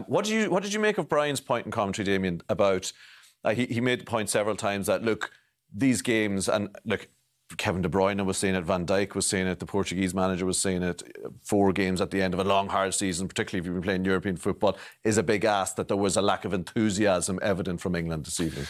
What did you make of Brian's point in commentary, Damien, about he made the point several times that, look, these games, and look, Kevin De Bruyne was saying it, Van Dijk was saying it, the Portuguese manager was saying it, 4 games at the end of a long, hard season, particularly if you've been playing European football, is a big ask, that there was a lack of enthusiasm evident from England this evening.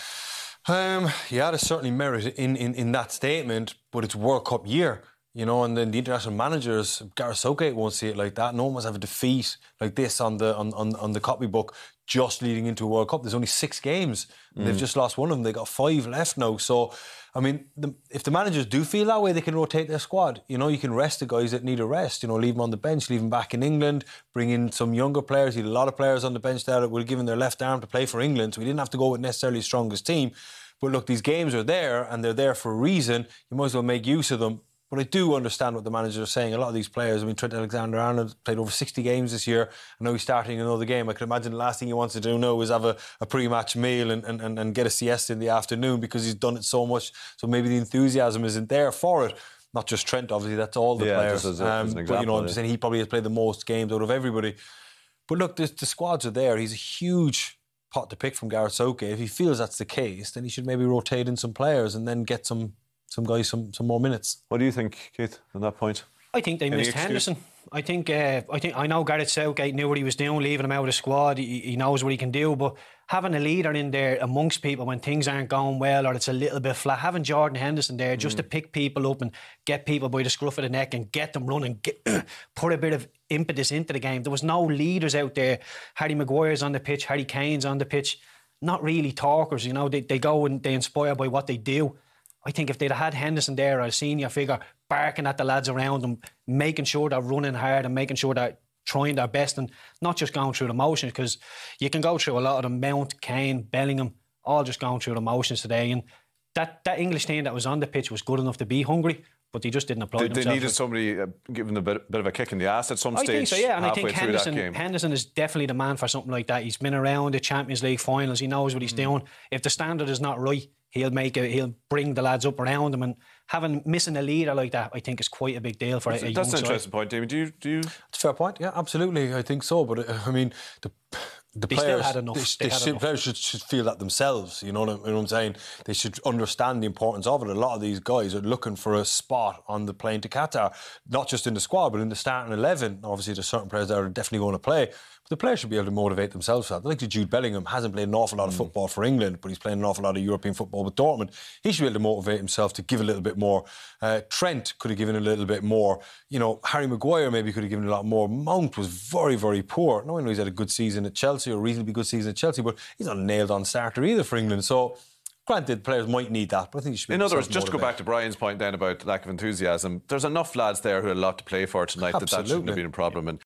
Yeah, there's certainly merit in that statement, but it's World Cup year, you know, and then the international managers, Gareth Southgate won't see it like that. No one must have a defeat like this on the copybook just leading into a World Cup. There's only 6 games. And they've just lost one of them. They've got 5 left now. So, I mean, if the managers do feel that way, they can rotate their squad. You know, you can rest the guys that need a rest. You know, leave them on the bench, leave them back in England, bring in some younger players. You had a lot of players on the bench there that were given their left arm to play for England. So we didn't have to go with necessarily the strongest team. But look, these games are there and they're there for a reason. You might as well make use of them. But I do understand what the managers are saying. A lot of these players, I mean, Trent Alexander-Arnold played over 60 games this year, and now he's starting another game. I can imagine the last thing he wants to do now is have a pre-match meal and get a siesta in the afternoon, because he's done it so much. So maybe the enthusiasm isn't there for it. Not just Trent, obviously, that's all the players. Just as an example, but, you know, I'm just saying he probably has played the most games out of everybody. But look, the squads are there. He's a huge pot to pick from Gareth Southgate. If he feels that's the case, then he should maybe rotate in some players and then get some guys some more minutes. What do you think, Keith, on that point? I think they missed Henderson. I know Gareth Southgate knew what he was doing, leaving him out of the squad. He knows what he can do, but having a leader in there amongst people when things aren't going well or it's a little bit flat, having Jordan Henderson there just to pick people up and get people by the scruff of the neck and get them running, put a bit of impetus into the game. There was no leaders out there. Harry Maguire's on the pitch, Harry Kane's on the pitch. Not really talkers, you know. They go and they inspire by what they do. I think if they'd had Henderson there, or a senior figure, barking at the lads around them, making sure they're running hard and making sure they're trying their best and not just going through the motions, because you can go through a lot of them, Mount, Kane, Bellingham, all just going through the motions today. And that English team that was on the pitch was good enough to be Hungary, but they just didn't apply themselves. They needed somebody giving a bit of a kick in the ass at some stage. I think so, yeah. And I think Henderson is definitely the man for something like that. He's been around the Champions League finals. He knows what he's doing. If the standard is not right, he'll bring the lads up around him, and missing a leader like that, I think, is quite a big deal for a young side. That's an interesting point, David. Do you? It's a fair point. Yeah, absolutely. I think so. But I mean, the players still had enough. Players should feel that themselves. You know what I'm saying? They should understand the importance of it. A lot of these guys are looking for a spot on the plane to Qatar, not just in the squad, but in the starting 11. Obviously, there's certain players that are definitely going to play. The players should be able to motivate themselves for that. I think Jude Bellingham hasn't played an awful lot of football for England, but he's playing an awful lot of European football with Dortmund. He should be able to motivate himself to give a little bit more. Trent could have given a little bit more. You know, Harry Maguire maybe could have given a lot more. Mount was very, very poor. No, I know he's had a good season at Chelsea, or a reasonably good season at Chelsea, but he's not a nailed-on starter either for England. So, granted, players might need that, but I think you should be. In other words, just to go back to Brian's point then about lack of enthusiasm, there's enough lads there who have a lot to play for tonight. Absolutely. That shouldn't have been a problem. And